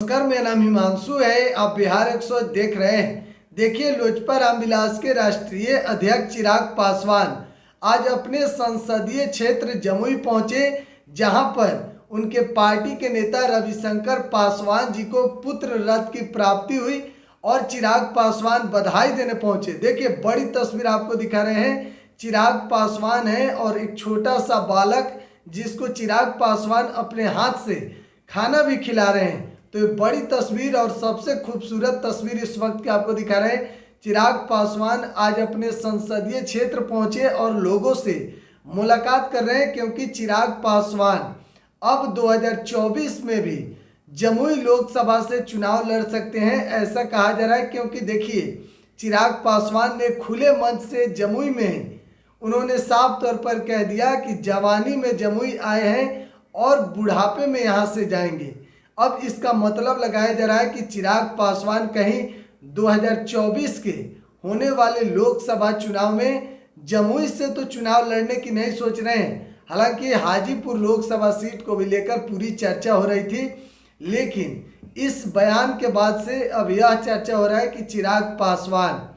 नमस्कार, मेरा नाम हिमांशु है। आप बिहार 100 देख रहे हैं। देखिए, लोजपा रामविलास के राष्ट्रीय अध्यक्ष चिराग पासवान आज अपने संसदीय क्षेत्र जमुई पहुंचे, जहां पर उनके पार्टी के नेता रविशंकर पासवान जी को पुत्र रत्न की प्राप्ति हुई और चिराग पासवान बधाई देने पहुंचे। देखिए, बड़ी तस्वीर आपको दिखा रहे हैं। चिराग पासवान है और एक छोटा सा बालक जिसको चिराग पासवान अपने हाथ से खाना भी खिला रहे हैं। तो ये बड़ी तस्वीर और सबसे खूबसूरत तस्वीर इस वक्त की आपको दिखा रहे हैं। चिराग पासवान आज अपने संसदीय क्षेत्र पहुंचे और लोगों से मुलाकात कर रहे हैं, क्योंकि चिराग पासवान अब 2024 में भी जमुई लोकसभा से चुनाव लड़ सकते हैं, ऐसा कहा जा रहा है। क्योंकि देखिए, चिराग पासवान ने खुले मंच से जमुई में उन्होंने साफ तौर पर कह दिया कि जवानी में जमुई आए हैं और बुढ़ापे में यहाँ से जाएंगे। अब इसका मतलब लगाया जा रहा है कि चिराग पासवान कहीं 2024 के होने वाले लोकसभा चुनाव में जमुई से तो चुनाव लड़ने की नहीं सोच रहे हैं। हालांकि हाजीपुर लोकसभा सीट को भी लेकर पूरी चर्चा हो रही थी, लेकिन इस बयान के बाद से अब यह चर्चा हो रहा है कि चिराग पासवान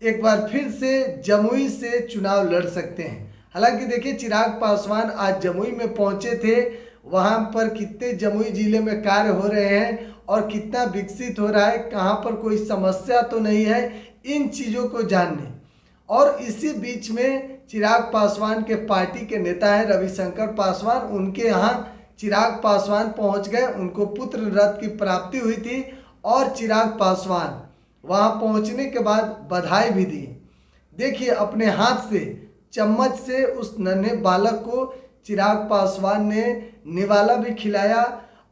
एक बार फिर से जमुई से चुनाव लड़ सकते हैं। हालांकि देखिए, चिराग पासवान आज जमुई में पहुंचे थे। वहां पर कितने जमुई जिले में कार्य हो रहे हैं और कितना विकसित हो रहा है, कहां पर कोई समस्या तो नहीं है, इन चीज़ों को जानने। और इसी बीच में चिराग पासवान के पार्टी के नेता हैं रविशंकर पासवान, उनके यहाँ चिराग पासवान पहुंच गए। उनको पुत्र रत्न की प्राप्ति हुई थी और चिराग पासवान वहां पहुंचने के बाद बधाई भी दी। देखिए, अपने हाथ से चम्मच से उस नन्हे बालक को चिराग पासवान ने निवाला भी खिलाया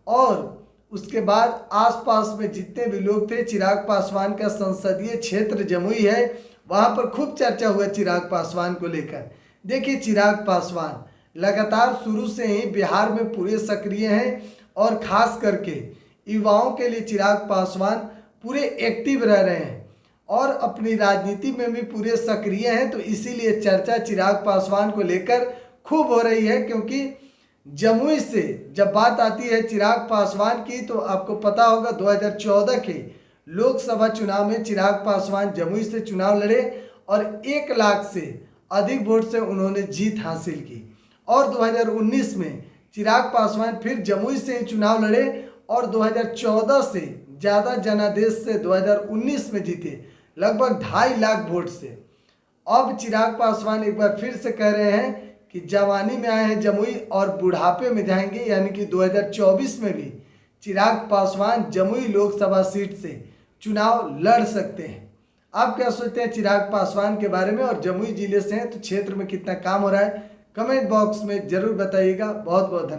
और उसके बाद आसपास में जितने भी लोग थे, चिराग पासवान का संसदीय क्षेत्र जमुई है, वहां पर खूब चर्चा हुआ चिराग पासवान को लेकर। देखिए, चिराग पासवान लगातार शुरू से ही बिहार में पूरे सक्रिय हैं और खास करके युवाओं के लिए चिराग पासवान पूरे एक्टिव रह रहे हैं और अपनी राजनीति में भी पूरे सक्रिय हैं। तो इसीलिए चर्चा चिराग पासवान को लेकर खूब हो रही है, क्योंकि जमुई से जब बात आती है चिराग पासवान की, तो आपको पता होगा 2014 के लोकसभा चुनाव में चिराग पासवान जमुई से चुनाव लड़े और 1 लाख से अधिक वोट से उन्होंने जीत हासिल की। और 2019 में चिराग पासवान फिर जमुई से ही चुनाव लड़े और 2014 से ज़्यादा जनादेश से 2019 में जीते, लगभग 2.5 लाख वोट से। अब चिराग पासवान एक बार फिर से कह रहे हैं कि जवानी में आए हैं जमुई और बुढ़ापे में जाएंगे, यानी कि 2024 में भी चिराग पासवान जमुई लोकसभा सीट से चुनाव लड़ सकते हैं। आप क्या सोचते हैं चिराग पासवान के बारे में? और जमुई जिले से हैं तो क्षेत्र में कितना काम हो रहा है, कमेंट बॉक्स में जरूर बताइएगा। बहुत बहुत धन्यवाद।